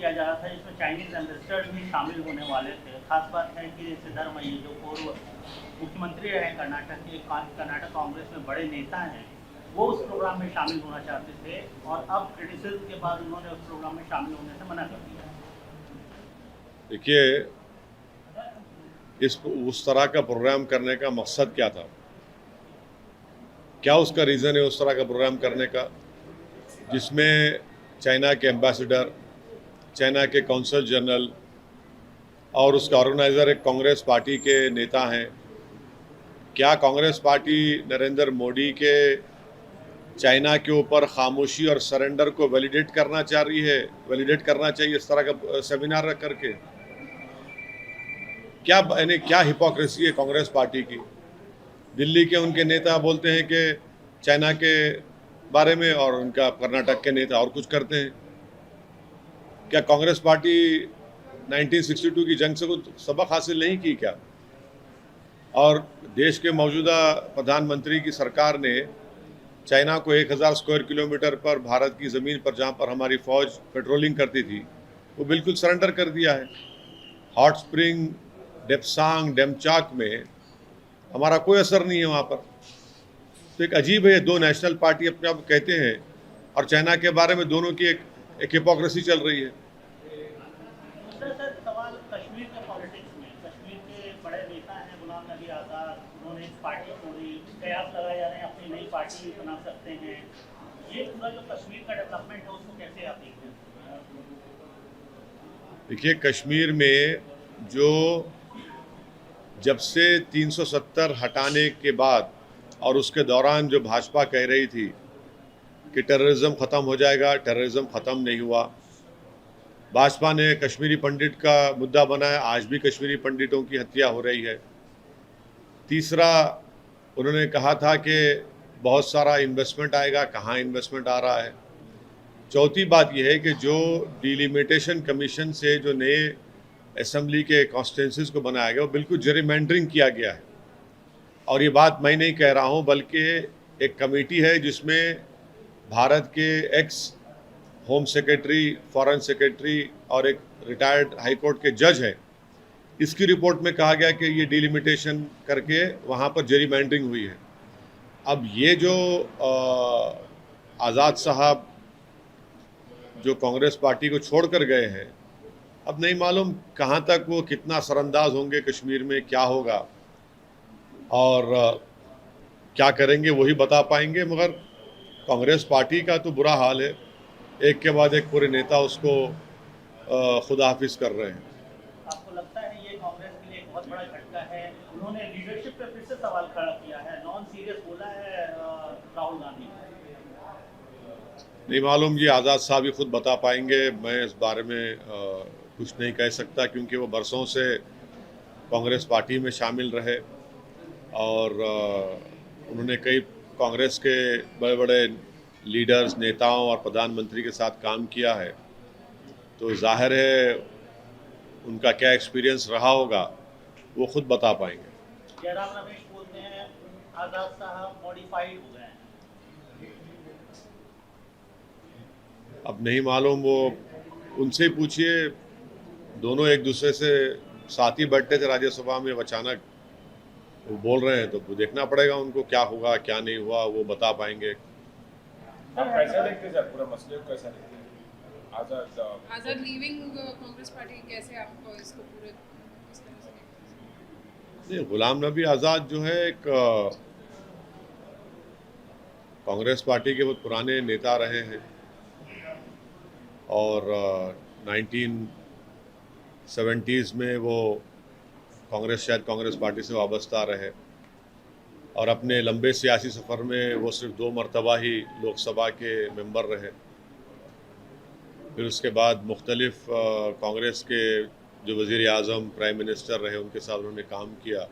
किया जा रहा था जिसमें चाइनीज एम्बेसडर भी शामिल होने वाले थे। खास बात है कि सिद्धरमैया जो पूर्व मुख्यमंत्री रहे कर्नाटक के, कर्नाटक कांग्रेस में बड़े नेता हैं, वो उस प्रोग्राम में शामिल होना चाहते थे और अब क्रिटिसिज्म के बाद उन्होंने उस प्रोग्राम में शामिल होने से मना कर दिया। देखिए, उस तरह का प्रोग्राम करने का मकसद क्या था, क्या उसका रीज़न है उस तरह का प्रोग्राम करने का, जिसमें चाइना के एम्बेसडर, चाइना के कौंसल जनरल और उसका ऑर्गेनाइज़र एक कांग्रेस पार्टी के नेता हैं। क्या कांग्रेस पार्टी नरेंद्र मोदी के चाइना के ऊपर खामोशी और सरेंडर को वैलिडेट करना चाह रही है, वैलिडेट करना चाहिए इस तरह का सेमिनार रख करके? क्या यानी क्या हिपोक्रेसी है कांग्रेस पार्टी की? दिल्ली के उनके नेता बोलते हैं कि चाइना के बारे में और उनका कर्नाटक के नेता और कुछ करते हैं। क्या कांग्रेस पार्टी 1962 की जंग से कुछ सबक हासिल नहीं की क्या? और देश के मौजूदा प्रधानमंत्री की सरकार ने चाइना को 1000 स्क्वायर किलोमीटर पर भारत की ज़मीन पर, जहाँ पर हमारी फ़ौज पेट्रोलिंग करती थी, वो बिल्कुल सरेंडर कर दिया है। हॉट स्प्रिंग, डेप्सांग, डेमचाक में हमारा कोई असर नहीं है वहाँ पर। तो एक अजीब है, दो नेशनल पार्टी अपने आप कहते हैं और चाइना के बारे में दोनों की एक हिपोक्रेसी चल रही है। सर, सवाल कश्मीर के पॉलिटिक्स में, कश्मीर के बड़े नेता हैं गुलाम नबी आज़ाद, उन्होंने इस पार्टी छोड़ी, कयास लगाए जा रहे हैं अपनी नई पार्टी बना सकते हैं। ये पूरा जो कश्मीर का डेवलपमेंट है उसको कैसे आप देखते हैं? देखिए, कश्मीर में जो जब से 370 हटाने के बाद और उसके दौरान जो भाजपा कह रही थी कि टेररिज्म ख़त्म हो जाएगा, टेररिज्म ख़त्म नहीं हुआ। भाजपा ने कश्मीरी पंडित का मुद्दा बनाया, आज भी कश्मीरी पंडितों की हत्या हो रही है। तीसरा, उन्होंने कहा था कि बहुत सारा इन्वेस्टमेंट आएगा, कहाँ इन्वेस्टमेंट आ रहा है। चौथी बात यह है कि जो डिलिमिटेशन कमीशन से जो नए असेंबली के कॉन्स्टिट्यूंसीज को बनाया गया, वो बिल्कुल जेरिमेंडरिंग किया गया है। और ये बात मैं नहीं कह रहा हूँ, बल्कि एक कमेटी है जिसमें भारत के x home secretary, foreign secretary और एक रिटायर्ड हाई कोर्ट के जज हैं। इसकी रिपोर्ट में कहा गया कि ये डिलिमिटेशन करके वहाँ पर जेरिमेंडरिंग हुई है। अब ये जो आज़ाद साहब जो कांग्रेस पार्टी को छोड़कर गए हैं, अब नहीं मालूम कहाँ तक वो कितना असरअंदाज होंगे, कश्मीर में क्या होगा और क्या करेंगे वही बता पाएंगे। मगर कांग्रेस पार्टी का तो बुरा हाल है, एक के बाद एक पूरे नेता उसको खुदा हाफिज कर रहे हैं। आपको लगता है ये कांग्रेस के लिए एक बहुत बड़ा झटका है? उन्होंने लीडरशिप पे फिर से सवाल खड़ा किया है, नॉन सीरियस बोला है राहुल गांधी। नहीं मालूम, ये आज़ाद साहब ही खुद बता पाएंगे। मैं इस बारे में कुछ नहीं कह सकता, क्योंकि वो बरसों से कांग्रेस पार्टी में शामिल रहे और उन्होंने कई कांग्रेस के बड़े बड़े लीडर्स, नेताओं और प्रधानमंत्री के साथ काम किया है। तो जाहिर है उनका क्या एक्सपीरियंस रहा होगा वो खुद बता पाएंगे। जयराम रमेश बोलते हैं आजाद साहब मॉडिफाइड हो गए हैं। अब नहीं मालूम, वो उनसे ही पूछिए। दोनों एक दूसरे से साथ ही बैठते थे राज्यसभा में, अचानक वो बोल रहे हैं, तो वो देखना पड़ेगा उनको क्या हुआ क्या नहीं हुआ, वो बता पाएंगे। आप कैसे देखते हैं सर पूरा मसले को, कैसा देखते हैं आजाद लीविंग कांग्रेस पार्टी, कैसे आपको इसको पूरे इस तरह से देखते हैं? गुलाम नबी आज़ाद जो है एक कांग्रेस पार्टी के बहुत पुराने नेता रहे हैं और 1970s में वो शायद कांग्रेस पार्टी से वाबस्ता रहे और अपने लंबे सियासी सफ़र में वो सिर्फ 2 मरतबा ही लोकसभा के मेंबर रहे। फिर उसके बाद मुख्तलिफ कांग्रेस के जो वज़ीर आज़म, प्राइम मिनिस्टर रहे, उनके साथ उन्होंने काम किया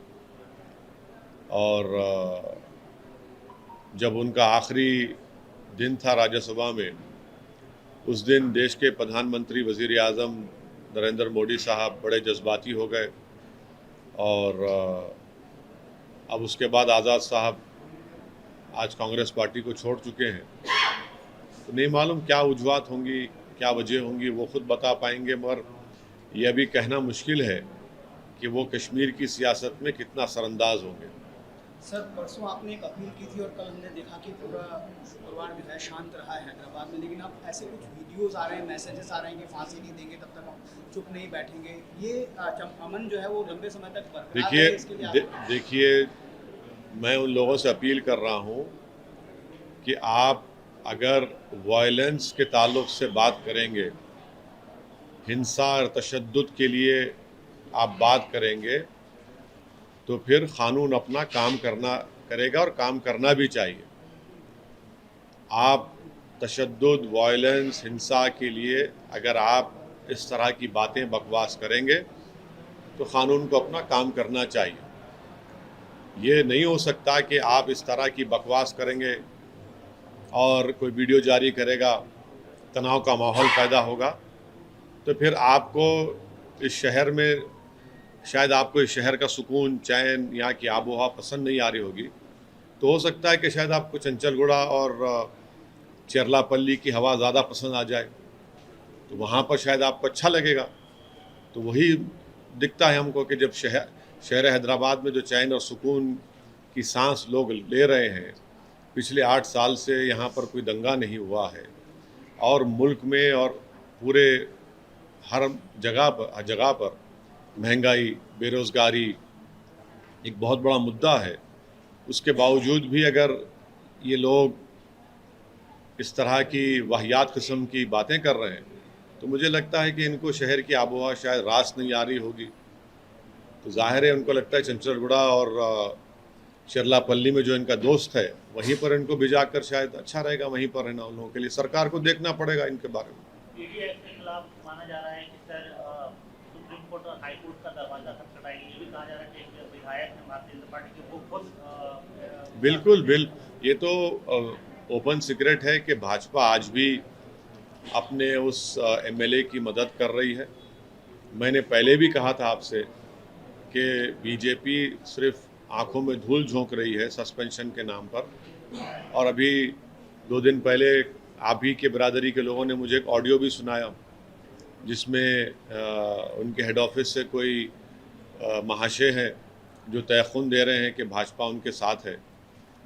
और जब उनका आखिरी दिन था राज्यसभा में, उस दिन देश के प्रधानमंत्री वज़ीर आज़म नरेंद्र मोदी साहब बड़े जज्बाती हो गए और अब उसके बाद आज़ाद साहब आज कांग्रेस पार्टी को छोड़ चुके हैं। तो नहीं मालूम क्या वजूहत होंगी, क्या वजह होंगी वो खुद बता पाएंगे, मगर यह भी कहना मुश्किल है कि वो कश्मीर की सियासत में कितना असरअंदाज होंगे। सर, परसों आपने एक अपील की थी और कल हमने देखा कि पूरा शुक्रवार जो है शांत रहा है हैदराबाद में, लेकिन अब ऐसे कुछ वीडियोस आ रहे हैं, मैसेजेस आ रहे हैं कि फांसी नहीं देंगे तब तक हम चुप नहीं बैठेंगे। ये अमन जो है वो लंबे समय तक बरकरार रहे, इसके लिए देखिए मैं उन लोगों से अपील कर रहा हूँ कि आप अगर वायलेंस के ताल्लुक से बात करेंगे, हिंसा और तशद्दुद के लिए आप बात करेंगे, तो फिर क़ानून अपना काम करेगा और काम करना भी चाहिए। आप तशद्दुद, वायलेंस, हिंसा के लिए अगर आप इस तरह की बातें बकवास करेंगे तो क़ानून को अपना काम करना चाहिए। ये नहीं हो सकता कि आप इस तरह की बकवास करेंगे और कोई वीडियो जारी करेगा, तनाव का माहौल पैदा होगा, तो फिर आपको इस शहर में, शायद आपको इस शहर का सुकून, चैन, यहाँ की आबोहवा पसंद नहीं आ रही होगी, तो हो सकता है कि शायद आपको चंचलगुड़ा और चेरलापल्ली की हवा ज़्यादा पसंद आ जाए, तो वहाँ पर शायद आपको अच्छा लगेगा। तो वही दिखता है हमको कि जब शहर हैदराबाद में जो चैन और सुकून की सांस लोग ले रहे हैं, पिछले 8 साल से यहाँ पर कोई दंगा नहीं हुआ है और मुल्क में और पूरे हर जगह पर महंगाई, बेरोज़गारी एक बहुत बड़ा मुद्दा है। उसके बावजूद भी अगर ये लोग इस तरह की वाहियात किस्म की बातें कर रहे हैं, तो मुझे लगता है कि इनको शहर की आबोहवा शायद रास नहीं आ रही होगी। तो जाहिर है उनको लगता है चंचलगुड़ा और चेरलापल्ली में जो इनका दोस्त है वहीं पर इनको भिजा कर शायद अच्छा रहेगा, वहीं पर रहना उन लोगों के लिए। सरकार को देखना पड़ेगा इनके बारे में। ईडी एक्ट के खिलाफ माना जा रहा है कि सर सुप्रीम कोर्ट और हाई कोर्ट का दरवाजा खटखटाएंगे। ये भी कहा जा रहा है कि एक विधायक है भारतीय जनता पार्टी के, वो खुद बिल्कुल ये तो ओपन सीक्रेट है कि भाजपा आज भी अपने उस एमएलए की मदद कर रही है। मैंने पहले भी कहा था आपसे कि बीजेपी सिर्फ आंखों में धूल झोंक रही है सस्पेंशन के नाम पर, और अभी 2 दिन पहले आप ही के बिरादरी के लोगों ने मुझे एक ऑडियो भी सुनाया जिसमें उनके हेड ऑफिस से कोई महाशय हैं जो तयख़ुन दे रहे हैं कि भाजपा उनके साथ है।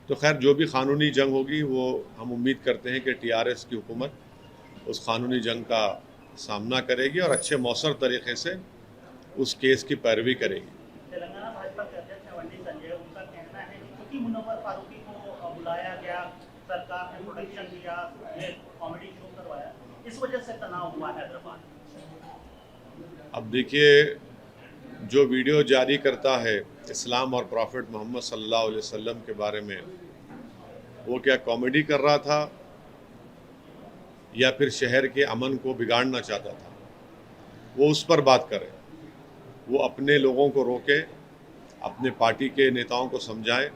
तो खैर जो भी क़ानूनी जंग होगी वो हम उम्मीद करते हैं कि टीआरएस की हुकूमत उस क़ानूनी जंग का सामना करेगी और अच्छे मौसर तरीक़े से उस केस की पैरवी करेगी। तेलंगाना भाजपा के अध्यक्ष वंडी संजय, उनका कहना है कि क्योंकि मुनव्वर फारूकी को बुलाया गया, सरकार ने प्रोटेक्शन दिया, ये कॉमेडी शो करवाया, इस वजह से तनाव हुआ हैदराबाद। अब देखिए, जो वीडियो जारी करता है इस्लाम और प्रॉफिट मोहम्मद सल्लल्लाहु अलैहि वसल्लम के बारे में, वो क्या कॉमेडी कर रहा था या फिर शहर के अमन को बिगाड़ना चाहता था? वो उस पर बात करे, वो अपने लोगों को रोके, अपने पार्टी के नेताओं को समझाए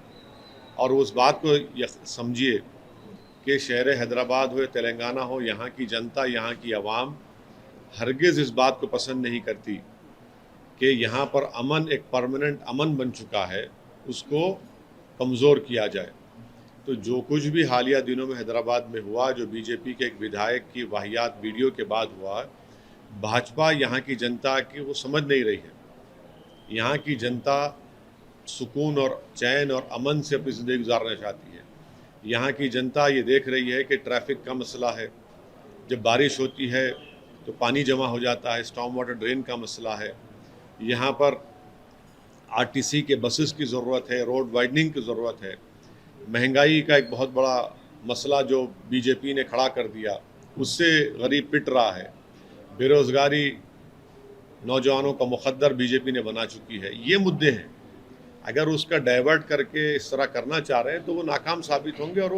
और उस बात को समझिए कि शहर हैदराबाद हो या तेलंगाना हो, यहाँ की जनता, यहाँ की आवाम हरगिज़ इस बात को पसंद नहीं करती कि यहाँ पर अमन एक परमानेंट अमन बन चुका है, उसको कमज़ोर किया जाए। तो जो कुछ भी हालिया दिनों में हैदराबाद में हुआ, जो बीजेपी के एक विधायक की वाहियात वीडियो के बाद हुआ, भाजपा यहाँ की जनता की वो समझ नहीं रही है। यहाँ की जनता सुकून और चैन और अमन से अपनी ज़िंदगी गुजारना चाहती है। यहाँ की जनता ये देख रही है कि ट्रैफिक का मसला है, जब बारिश होती है तो पानी जमा हो जाता है, स्टॉर्म वाटर ड्रेन का मसला है, यहाँ पर आरटीसी के बसेस की ज़रूरत है, रोड वाइडनिंग की ज़रूरत है, महंगाई का एक बहुत बड़ा मसला जो बीजेपी ने खड़ा कर दिया उससे गरीब पिट रहा है, बेरोज़गारी नौजवानों का मुकद्दर बीजेपी ने बना चुकी है। ये मुद्दे हैं। अगर उसका डाइवर्ट करके इस तरह करना चाह रहे हैं तो वो नाकाम साबित होंगे और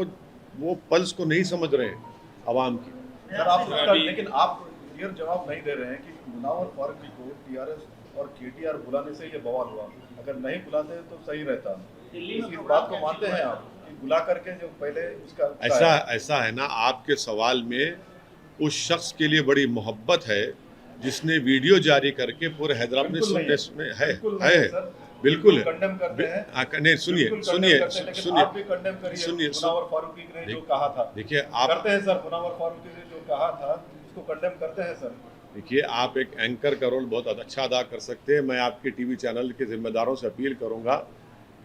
वो पल्स को नहीं समझ रहे हैं आवाम की। सर आप उसका, लेकिन आप क्लियर जवाब नहीं दे रहे हैं कि मुनव्वर फारूकी को टीआरएस और केटीआर बुलाने से ये बवाल हुआ। अगर नहीं बुलाते तो सही रहता। इस बात को मानते हैं आप कि बुला करके जो पहले उसका ऐसा है ना, आपके सवाल में उस शख्स के लिए बड़ी मोहब्बत है जिसने वीडियो जारी करके पूरे हैदराबाद में बिल्कुल है। नहीं, सुनिए, मुनव्वर फारूकी ने जो कहा था, देखिए आप करते हैं सर, मुनव्वर फारूकी ने जो कहा था इसको कंडेम करते हैं सर? देखिए, आप एक एंकर का रोल बहुत अच्छा अदा कर सकते हैं। मैं आपके टीवी चैनल के जिम्मेदारों से अपील करूंगा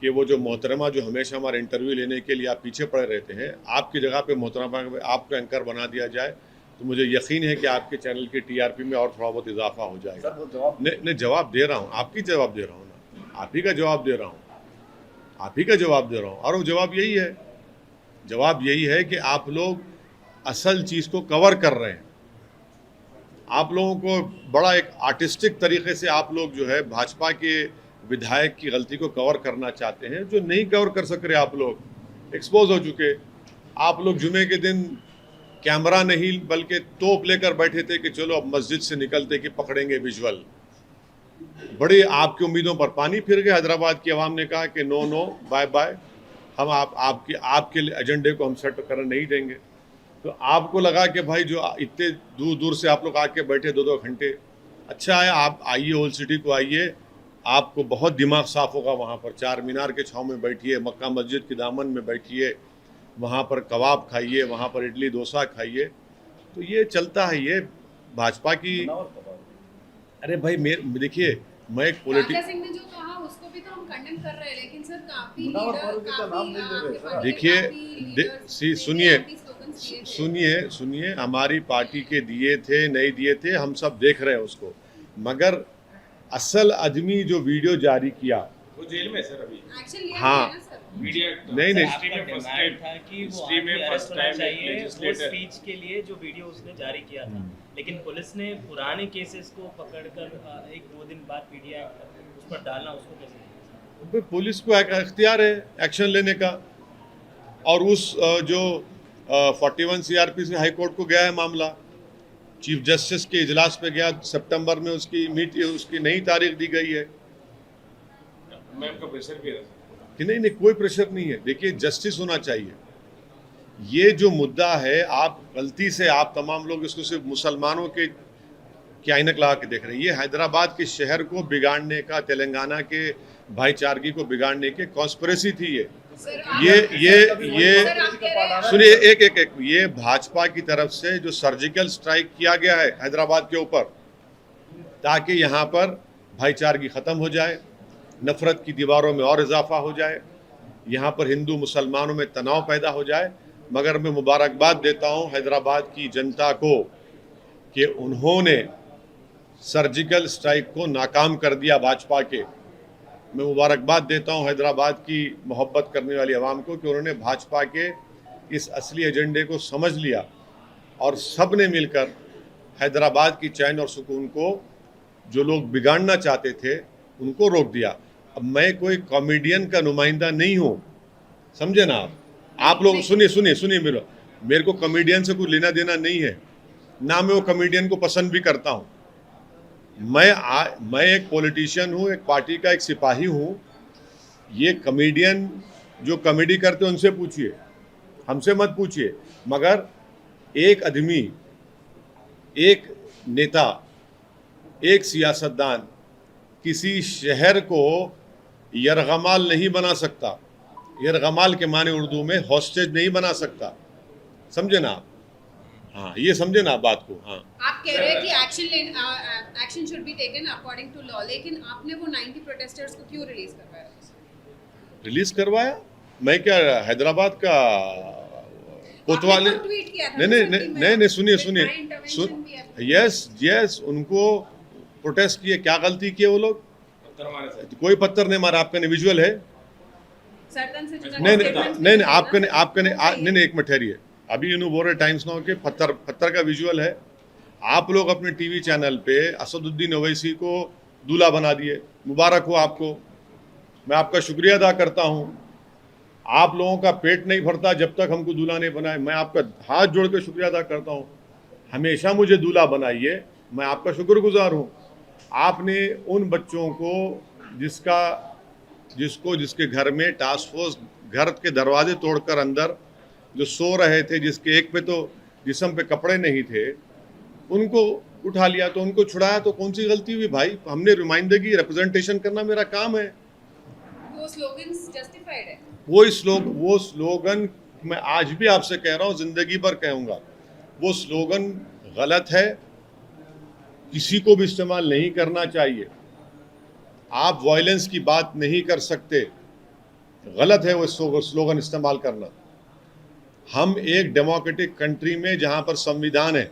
कि वो जो मोहतरमा जो हमेशा हमारे इंटरव्यू लेने के लिए आप पीछे पड़े रहते हैं, आपकी जगह पे मोहतरमा आपको एंकर बना दिया जाए तो मुझे यकीन है कि आपके चैनल की टीआरपी में और थोड़ा बहुत इजाफा हो जाएगा। सर वो जवाब नहीं, जवाब दे रहा हूँ, आपकी जवाब दे रहा हूँ ना, आप ही का जवाब दे रहा हूँ, आप ही का जवाब दे रहा हूँ। और वो जवाब यही है, जवाब यही है कि आप लोग असल चीज़ को कवर कर रहे हैं। आप लोगों को बड़ा एक आर्टिस्टिक तरीके से आप लोग जो है भाजपा के विधायक की गलती को कवर करना चाहते हैं, जो नहीं कवर कर सक रहे। आप लोग एक्सपोज हो चुके। आप लोग जुमे के दिन कैमरा नहीं बल्कि तोप लेकर बैठे थे कि चलो अब मस्जिद से निकलते कि पकड़ेंगे विजुअल। बड़ी आपकी उम्मीदों पर पानी फिर गए। हैदराबाद की आवाम ने कहा कि नो नो बाय बाय, हम आपके एजेंडे को हम सेट करने नहीं देंगे। तो आपको लगा कि भाई जो इतने दूर दूर से आप लोग आके बैठे 2-2 घंटे, अच्छा है आप आइए, ओल्ड सिटी को आइए, आपको बहुत दिमाग साफ होगा। वहाँ पर चार मीनार के छाँव में बैठिए, मक्का मस्जिद के दामन में बैठिए, वहाँ पर कबाब खाइए, वहाँ पर इडली डोसा खाइए। तो ये चलता है, ये भाजपा की। अरे भाई देखिए, मैं एक काका सिंह ने जो कहा उसको भी तो हम कंडेम कर रहे हैं, लेकिन सर काफी मुनावर फारूकी का नाम नहीं ले रहे सर। देखिए, सुनिए, हमारी पार्टी के दिए थे नहीं दिए थे हम सब देख रहे हैं उसको, मगर असल आदमी जो वीडियो जारी किया वो जेल में सर अभी। एक्शन लिया हाँ। है ना सर? मीडिया नहीं डिमांड था कि वो हिस्ट्री में आगे फर्स्ट अरेस्ट होना टाइम चाहिए वो लेजिस्लेटर स्पीच के लिए जो वीडियो उसने जारी किया था, लेकिन पुलिस ने पुराने केसेस को पकड़कर 1-2 दिन बाद पीडीआई उस पर डालना, उसको कैसे देखते हैं? भाई पुलिस को एक इख्तियार है एक्शन लेने का, और उस जो 41 सीआरपी से हाई कोर्ट को गया है मामला, चीफ जस्टिस के इजलास पे गया, सितंबर में उसकी नई तारीख दी गई है मैम का प्रेशर भी है कि नहीं, कोई प्रेशर नहीं है। देखिए, जस्टिस होना चाहिए। ये जो मुद्दा है, आप गलती से आप तमाम लोग इसको सिर्फ मुसलमानों के आइनक लगा के देख रहे हैं। ये हैदराबाद के शहर को बिगाड़ने का, तेलंगाना के भाईचारगी को बिगाड़ने के कॉन्स्पिरेसी थी ये। सर, ये सुनिए, एक ये भाजपा की तरफ से जो सर्जिकल स्ट्राइक किया गया है हैदराबाद के ऊपर, ताकि यहाँ पर भाईचारगी ख़त्म हो जाए, नफरत की दीवारों में और इजाफा हो जाए, यहाँ पर हिंदू मुसलमानों में तनाव पैदा हो जाए। मगर मैं मुबारकबाद देता हूँ हैदराबाद की जनता को कि उन्होंने सर्जिकल स्ट्राइक को नाकाम कर दिया भाजपा के। मैं मुबारकबाद देता हूँ हैदराबाद की मोहब्बत करने वाली आवाम को कि उन्होंने भाजपा के इस असली एजेंडे को समझ लिया और सब ने मिलकर हैदराबाद की चैन और सुकून को जो लोग बिगाड़ना चाहते थे उनको रोक दिया। अब मैं कोई कॉमेडियन का नुमाइंदा नहीं हूँ, समझे ना आप लोग। सुनिए मेरे को कॉमेडियन से कोई लेना देना नहीं है, ना मैं वो कॉमेडियन को पसंद भी करता हूँ। मैं एक पॉलिटिशियन हूँ, एक पार्टी का एक सिपाही हूँ। ये कॉमेडियन जो कॉमेडी करते हैं उनसे पूछिए, हमसे मत पूछिए। मगर एक आदमी, एक नेता, एक सियासतदान किसी शहर को यरगमाल नहीं बना सकता। यरगमाल के माने उर्दू में हॉस्टेज नहीं बना सकता, समझे ना आप? हाँ, ये समझे ना बात को। हाँ, आप कह रहे हैं कि action should be taken according to law, लेकिन आपने वो 90 प्रोटेस्टर्स को क्यों रिलीज करवाया? रिलीज करवाया मैं क्या हैदराबाद का कोतवाली? नहीं, सुनिए, यस, उनको प्रोटेस्ट किए, क्या गलती किए वो लोग? पत्थर मारे सर। कोई पत्थर नहीं मारा। आपका विजुअल है? नहीं, आपका नहीं, एक मिनट ठहरिए। अभी बोल रहे टाइम्स नाउ के पत्थर का विजुअल है। आप लोग अपने टीवी चैनल पे असदुद्दीन ओवैसी को दूल्हा बना दिए, मुबारक हो आपको, मैं आपका शुक्रिया अदा करता हूँ। आप लोगों का पेट नहीं भरता जब तक हमको दूल्हा नहीं बनाए, मैं आपका हाथ जोड़ के शुक्रिया अदा करता हूँ। हमेशा मुझे दूल्हा बनाइए, मैं आपका शुक्रगुजार हूँ। आपने उन बच्चों को जिसके घर में टास्क फोर्स घर के दरवाजे तोड़कर अंदर जो सो रहे थे, जिसके एक पे तो जिस्म पे कपड़े नहीं थे, उनको उठा लिया, तो उनको छुड़ाया। तो कौन सी गलती हुई भाई? हमने नुमाइंदगी, रिप्रेजेंटेशन करना मेरा काम है। वो स्लोगन्स जस्टिफाइड है। वो स्लोगन मैं आज भी आपसे कह रहा हूँ, जिंदगी भर कहूँगा, वो स्लोगन गलत है, किसी को भी इस्तेमाल नहीं करना चाहिए। आप वायलेंस की बात नहीं कर सकते, गलत है वो स्लोगन इस्तेमाल करना। हम एक डेमोक्रेटिक कंट्री में जहाँ पर संविधान है,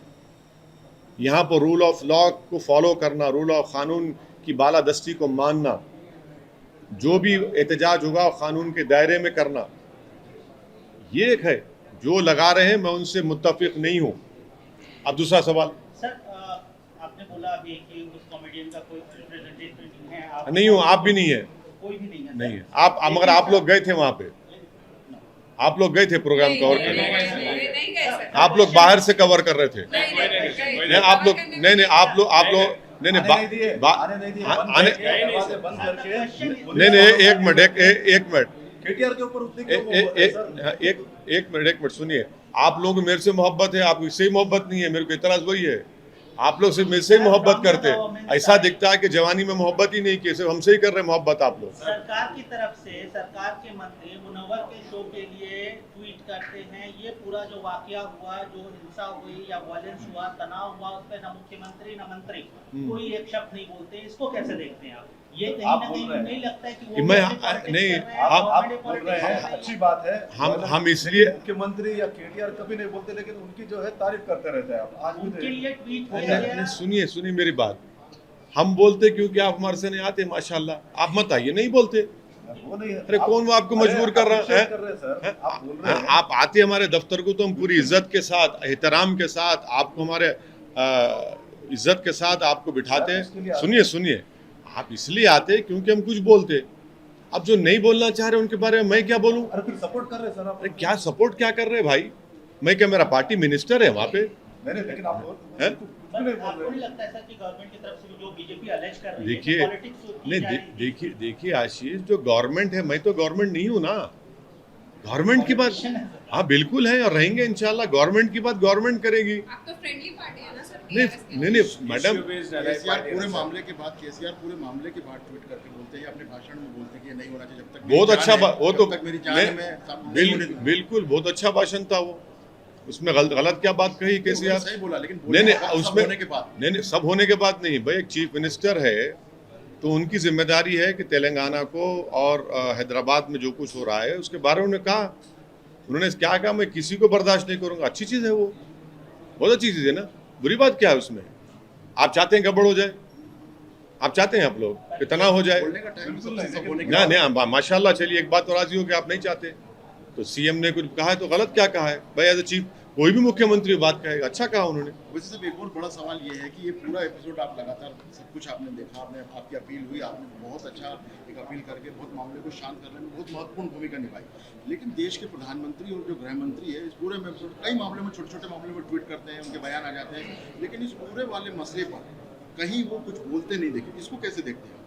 यहाँ पर रूल ऑफ लॉ को फॉलो करना, रूल ऑफ कानून की बालादस्ती को मानना, जो भी एहतजाज होगा कानून के दायरे में करना, ये एक है। जो लगा रहे हैं मैं उनसे मुत्तफिक नहीं हूँ। अब दूसरा सवाल। सर आपने बोला अभी कि उस कॉमेडियन का कोई रिप्रेजेंटेटिव नहीं है, आप नहीं हूँ, आप भी नहीं है, कोई भी नहीं है, नहीं है आप, मगर आप लोग गए थे वहाँ पे, आप लोग गए थे प्रोग्राम कवर करने, नहीं गए सर। आप लोग बाहर से कवर कर रहे थे। नहीं आप लोग नहीं, आप लोग नहीं आने नहीं दिए, आने नहीं दिए, दरवाजे बंद करके। नहीं, एक मिनट केटीआर के ऊपर उतने क्यों वो बोल रहे हैं, सर? एक मिनट सुनिए। आप लोग मेरे से मोहब्बत है, आपको इससे ही मोहब्बत नहीं है, मेरे को इतराज वही है। आप लोग सिर्फ मेरे से ही मोहब्बत करते हैं, ऐसा दिखता है कि जवानी में मोहब्बत ही नहीं की, सिर्फ हमसे ही कर रहे मोहब्बत आप लोग। सरकार की तरफ से सरकार के मंत्री मुनव्वर के शो के लिए ट्वीट करते हैं, ये पूरा जो वाकया हुआ, जो हिंसा हुई या वायलेंस हुआ, तनाव हुआ, उस पर न मुख्यमंत्री न मंत्री कोई एक शब्द नहीं बोलते। इसको कैसे देखते हैं आप? ये कहीं ना कहीं नहीं लगता है कि वो मैं नहीं, आप बोल रहे हैं, अच्छी बात है। हम इसलिए मुख्यमंत्री या केटीआर कभी नहीं बोलते, लेकिन उनकी जो है तारीफ करते रहते हैं आप। आज भी उनके लिए ट्वीट हो नहीं, गया। सुनिए मेरी बात। हम बोलते क्योंकि आप हमारे से नहीं आते, माशाल्लाह। आप मत आइए, नहीं बोलते। वो नहीं है। अरे कौन वो आपको मजबूर कर रहा है? सर आप बोल रहे हैं। आप आते हमारे दफ्तर को तो हम पूरी इज्जत के साथ, एहतराम के साथ आपको हमारे इज्जत के साथ आपको बिठाते हैं। सुनिए आप इसलिए आते क्योंकि हम कुछ बोलते। अब जो नहीं बोलना चाह रहे उनके बारे में मैं क्या बोलूं? अरे फिर सपोर्ट कर रहे हैं सर आप। अरे क्या सपोर्ट क्या कर रहे हैं भाई? मैं क्या, मेरा पार्टी मिनिस्टर है वहाँ पे? नहीं, लेकिन आप लोग हैं? कुछ भी नहीं बोल आपको रहे। नहीं लगता है सर कि गवर्नमेंट की तरफ से जो बीजेपी अलेज कर रही है, देखिए जो politics की नहीं, जा रही है, देखिए आशीष, जो गवर्नमेंट है, मैं तो गवर्नमेंट नहीं हूँ ना। गवर्नमेंट की बात, हाँ बिल्कुल है और रहेंगे इंशाल्लाह। गवर्नमेंट की बात गवर्नमेंट करेगी। आप तो फ्रेंडली पार्टी है ना सर। नहीं मैडम, पूरे मामले के बाद केसीआर पूरे मामले के बाद ट्वीट करके बोलते हैं, अपने भाषण में बोलते हैं कि ये नहीं होना चाहिए जब तक बहुत अच्छा वो तो मेरी जान में बिल्कुल बहुत अच्छा भाषण था वो। उसमें गलत क्या बात कही केसीआर? सही बोला, लेकिन नहीं उसमें होने के बाद नहीं सब होने के बाद नहीं भाई। एक चीफ मिनिस्टर है तो उनकी जिम्मेदारी है कि तेलंगाना को और हैदराबाद में जो कुछ हो रहा है उसके बारे में उन्होंने कहा। उन्होंने क्या कहा? मैं किसी को बर्दाश्त नहीं करूंगा। अच्छी चीज़ है वो, बहुत अच्छी चीज़ है ना। बुरी बात क्या है उसमें? आप चाहते हैं गड़बड़ हो जाए? आप चाहते हैं आप लोग कि तनाव हो जाए? बोलने का टाइम सब होने के ना नहीं, माशाल्लाह। चलिए एक बात तो राजी हो कि आप नहीं चाहते, तो सीएम ने कुछ कहा है तो गलत क्या कहा है भाई? एज ए चीफ कोई भी मुख्यमंत्री बात कहेगा, अच्छा कहा उन्होंने। वैसे सब एक और बड़ा सवाल ये है कि ये पूरा एपिसोड आप लगातार सब कुछ आपने देखा, आपकी अपील हुई, आपने बहुत अच्छा एक अपील करके बहुत मामले को शांत करने में बहुत महत्वपूर्ण भूमिका निभाई। लेकिन देश के प्रधानमंत्री और जो गृह मंत्री है इस पूरे एपिसोड कई मामले में छोटे छोटे मामले में ट्वीट करते हैं, उनके बयान आ जाते हैं, लेकिन इस पूरे वाले मसले पर कहीं वो कुछ बोलते नहीं देखे। इसको कैसे देखते हैं?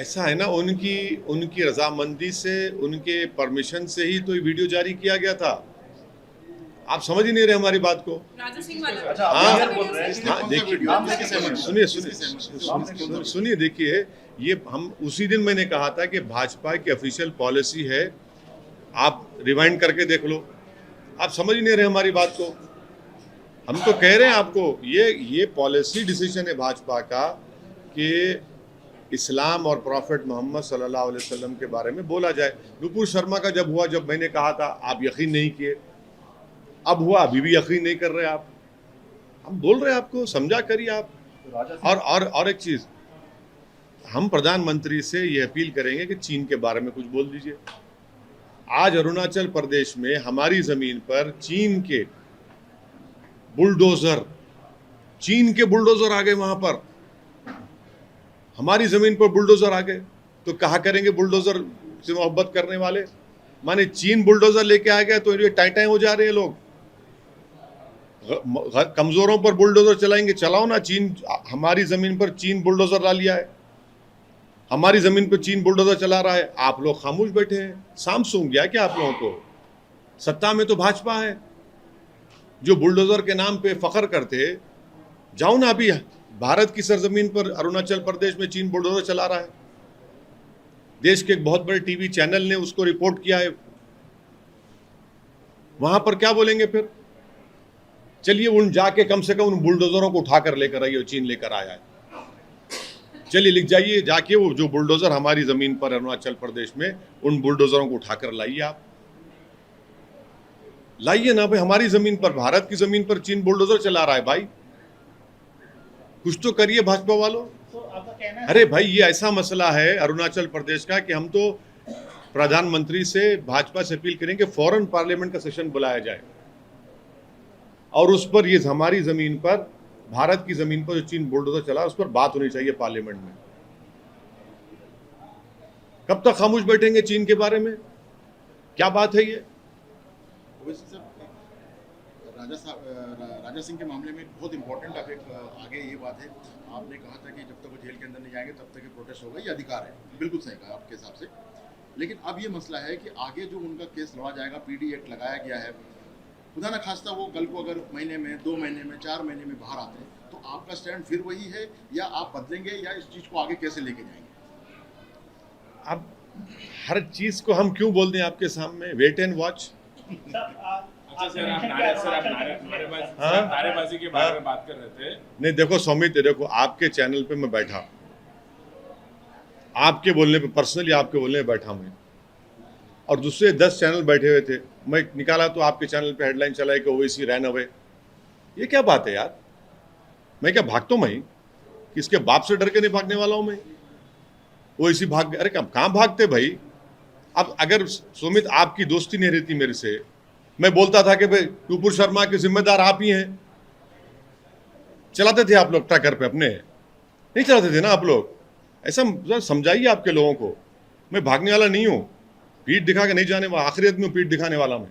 ऐसा है ना, उनकी रजामंदी से, उनके परमिशन से ही तो ये वीडियो जारी किया गया था। आप समझ ही नहीं रहे हमारी बात को। राजू सिंह वाला। अच्छा, हाँ, आप बोल रहे हैं। हाँ देखिए, सुनिए देखिए, ये हम उसी दिन मैंने कहा था कि भाजपा की ऑफिशियल पॉलिसी है, आप रिवाइंड करके देख लो। आप समझ ही नहीं रहे हमारी बात को। हम तो कह रहे हैं आपको, ये पॉलिसी डिसीजन है भाजपा का कि इस्लाम और प्रॉफिट मोहम्मद सल्लल्लाहु अलैहि वसल्लम के बारे में बोला जाए। नुपुर शर्मा का जब हुआ, जब मैंने कहा था, आप यकीन नहीं किए। अब हुआ, अभी भी यकीन नहीं कर रहे आप। हम बोल रहे हैं आपको, समझा करिए आप। और एक चीज़, हम प्रधानमंत्री से ये अपील करेंगे कि चीन के बारे में कुछ बोल दीजिए। आज अरुणाचल प्रदेश में हमारी ज़मीन पर चीन के बुलडोज़र आ गए। वहाँ पर हमारी ज़मीन पर बुलडोज़र आ गए, तो कहा करेंगे बुलडोज़र से मोहब्बत करने वाले? माने चीन बुलडोज़र लेके आ गया तो ये टाइटाई हो जा रहे हैं लोग। कमज़ोरों पर बुलडोज़र चलाएंगे, चलाओ ना। चीन हमारी ज़मीन पर चीन बुलडोज़र ला लिया है, हमारी ज़मीन पर चीन बुलडोज़र चला रहा है। आप लोग खामोश बैठे हैं। शाम सूंघ गया क्या आप लोगों को? सत्ता में तो भाजपा है, जो बुलडोज़र के नाम पे फ़ख्र करते। जाओ ना, अभी भारत की सरजमीन पर अरुणाचल प्रदेश में चीन बुलडोज़र चला रहा है। देश के एक बहुत बड़े टीवी चैनल ने उसको रिपोर्ट किया है। वहां पर क्या बोलेंगे फिर? चलिए उन जाके कम से कम उन बुलडोजरों को उठाकर लेकर आइए, चीन लेकर आया है। चलिए लिख जाइए जाके, वो जो बुलडोजर हमारी जमीन पर अरुणाचल प्रदेश में, उन बुलडोजरों को उठाकर लाइए। आप लाइए ना भाई, हमारी जमीन पर, भारत की जमीन पर चीन बुलडोजर चला रहा है भाई, कुछ तो करिए भाजपा वालों। तो आपका कहना है अरे भाई ये ऐसा मसला है अरुणाचल प्रदेश का कि हम तो प्रधानमंत्री से, भाजपा से अपील करेंगे फौरन पार्लियामेंट का सेशन बुलाया जाए और उस पर, ये हमारी जमीन पर, भारत की जमीन पर जो चीन बुलडोजर चला उस पर बात होनी चाहिए पार्लियामेंट में। कब तक खामोश बैठेंगे चीन के बारे में? क्या बात है ये? वैसे सर राजा सिंह के मामले में बहुत इंपॉर्टेंट अब एक आगे ये बात है, आपने कहा था कि जब तक वो जेल के अंदर नहीं जाएंगे तब तक ये प्रोटेस्ट होगा, ये अधिकार है, बिल्कुल सही कहा आपके हिसाब से। लेकिन अब ये मसला है कि आगे जो उनका केस लड़ा जाएगा, पीडी एक्ट लगाया गया है, खुदा न खास्ता वो कल को अगर महीने में, 2 महीने में, 4 महीने में बाहर आते हैं तो आपका स्टैंड फिर वही है या आप बदलेंगे या इस चीज़ को आगे कैसे लेके जाएंगे? अब हर चीज को हम क्यों बोल दें आपके सामने? Wait and watch. अच्छा सर, आप नारेबाजी के बारे में बात कर रहे थे। नहीं देखो सौमित, देखो आपके चैनल पे मैं बैठा, आपके बोलने पे, पर्सनली आपके बोलने पे बैठा मैं, और दूसरे 10 चैनल बैठे हुए थे, मैं निकाला तो आपके चैनल पे हेडलाइन चला है कि ओवैसी रैन अवे। ये क्या बात है यार? मैं क्या भागता हूँ? मैं किसके बाप से डर के नहीं भागने वाला हूँ मैं? ओवैसी भाग, अरे कहाँ भागते भाई? अब अगर सुमित आपकी दोस्ती नहीं रहती मेरे से, मैं बोलता था कि भाई नुपुर शर्मा के जिम्मेदार आप ही हैं, चलाते थे आप लोग ट्रैकर पे अपने, नहीं चलाते थे ना आप लोग? ऐसा समझाइए आपके लोगों को, मैं भागने वाला नहीं हूँ, पीठ दिखा के नहीं जाने वाला, आखिरत में पीठ दिखाने वाला मैं।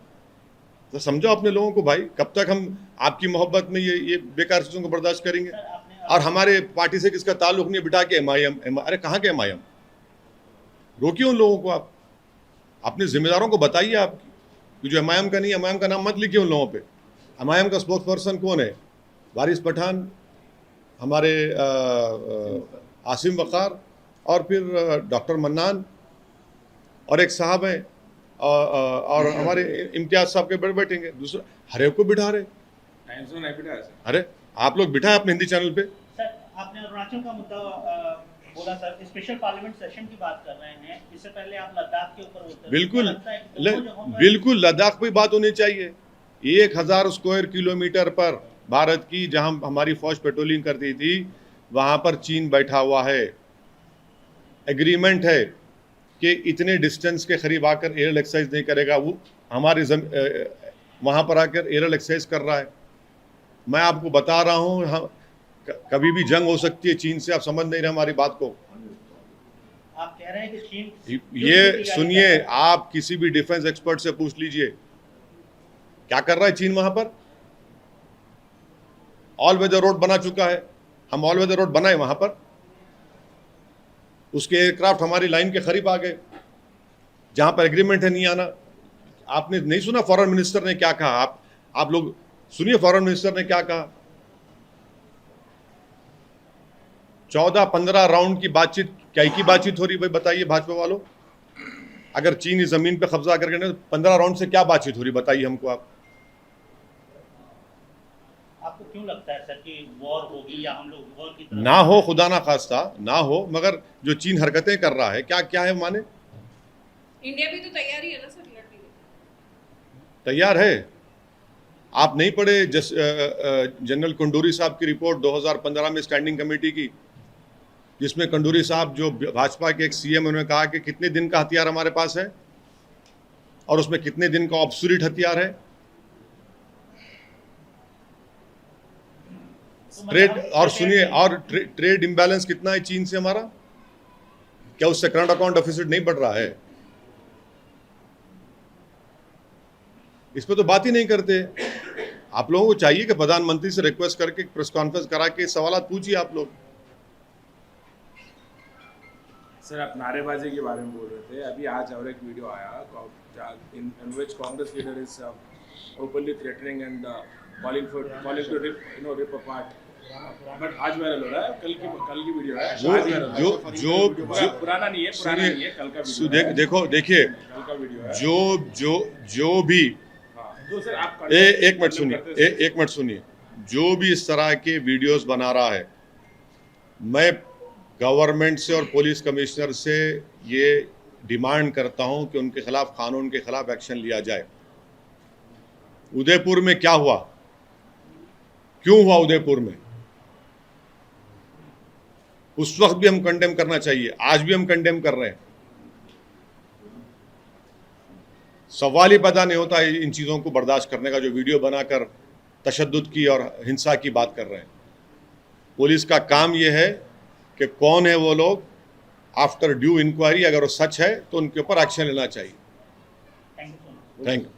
तो समझो अपने लोगों को भाई, कब तक हम आपकी मोहब्बत में ये बेकार चीज़ों को बर्दाश्त करेंगे? और हमारे पार्टी से किसका ताल्लुक नहीं, बिठा के MIM, अरे कहाँ के MIM? रोकिए उन लोगों को, आप अपने जिम्मेदारों को बताइए आप कि जो MIM का नहीं, MIM का नाम मत लिखिए उन लोगों पे। MIM का स्पोक्स पर्सन कौन है? वारिस पठान, हमारे आसिम वक़ार, और फिर डॉक्टर मन्नान, और एक साहब हैं, और हमारे इम्तियाज साहब के बैठेंगे। दूसरा हर एक को बिठा रहे। टाइम्स में नहीं बिठाया सर। अरे आप लोग बिठाए अपने हिंदी चैनल पे। सर आपने अरुणाचल का मुद्दा बोला सर, स्पेशल पार्लियामेंट सेशन की बात कर रहे हैं, इससे पहले आप लद्दाख के ऊपर उतरे। बिल्कुल बिल्कुल बिल्कुल लद्दाख पे बात होनी चाहिए। 1000 स्क्वायर किलोमीटर पर भारत की, जहां हमारी फौज पेट्रोलिंग करती थी, वहां पर चीन बैठा हुआ है। एग्रीमेंट है कि इतने डिस्टेंस के करीब आकर एयर एक्सरसाइज नहीं करेगा, वो हमारे वहां पर आकर एयर एक्सरसाइज कर रहा है। मैं आपको बता रहा हूँ, कभी भी जंग हो सकती है चीन से, आप समझ नहीं रहे हमारी बात को। आप कह रहे हैं कि चीन, ये सुनिए, आप किसी भी डिफेंस एक्सपर्ट से पूछ लीजिए क्या कर रहा है चीन वहां पर। ऑल वेदर रोड बना चुका है, हम ऑल वेदर रोड बनाए वहां पर, उसके एयरक्राफ्ट हमारी लाइन के करीब आ गए, जहां पर एग्रीमेंट है नहीं आना। आपने नहीं सुना फॉरेन मिनिस्टर ने क्या कहा? आप लोग सुनिए फॉरेन मिनिस्टर ने क्या कहा। 14-15 राउंड की बातचीत, क्या की बातचीत हो रही भाई बताइए भाजपा वालों? अगर चीन इस जमीन पे कब्जा करके, 15 राउंड से क्या बातचीत हो रही बताइए हमको आप। आपको क्यों लगता है सर कि वॉर होगी या हम लोग वॉर की तरफ? ना हो, खुदा ना खास्ता ना हो, मगर जो चीन हरकतें कर रहा है, क्या क्या है माने? इंडिया भी तो तैयार ही है ना सर लड़ने के? तैयार है। आप नहीं पढ़े जनरल कंडूरी साहब की रिपोर्ट 2015 में स्टैंडिंग कमेटी की, जिसमें कंडूरी साहब जो भाजपा के एक CM, उन्होंने कहा कि कितने दिन का हथियार हमारे पास है और उसमें कितने दिन का ऑब्सोलीट हथियार है। ट्रेड, और सुनिए, और ट्रेड इम्बैलेंस कितना है चीन से हमारा? क्या उससे करंट अकाउंट डेफिसिट नहीं बढ़ रहा है? इस पर तो बात ही नहीं करते। आप लोगों को चाहिए कि प्रधानमंत्री से रिक्वेस्ट करके प्रेस कॉन्फ्रेंस करा के सवाल पूछिए आप लोग। सर आप नारेबाजी के बारे में बोल रहे थे, अभी आज और एक वीडियो आया in which Congress leader is openly threatening and calling to rip apart, but आज वायरल हो रहा है, कल की वीडियो है, जो पुराना नहीं है, कल का वीडियो। देखिए कल का वीडियो है। जो भी जो सर आप एक मिनट सुनिए, एक मिनट सुनिए। जो भी इस तरह के वीडियोस बना रहा है, मैं गवर्नमेंट से और पुलिस कमिश्नर से ये डिमांड करता हूं कि उनके खिलाफ, कानून के खिलाफ एक्शन लिया जाए। उदयपुर में क्या हुआ, क्यों हुआ उदयपुर में, उस वक्त भी हम कंडेम करना चाहिए, आज भी हम कंडेम कर रहे हैं। सवाल ही पैदा नहीं होता इन चीज़ों को बर्दाश्त करने का, जो वीडियो बनाकर तशद्दुद की और हिंसा की बात कर रहे हैं। पुलिस का काम यह है कि कौन है वो लोग, आफ्टर ड्यू इंक्वायरी अगर वो सच है तो उनके ऊपर एक्शन लेना चाहिए। Thank you so much. Thank you.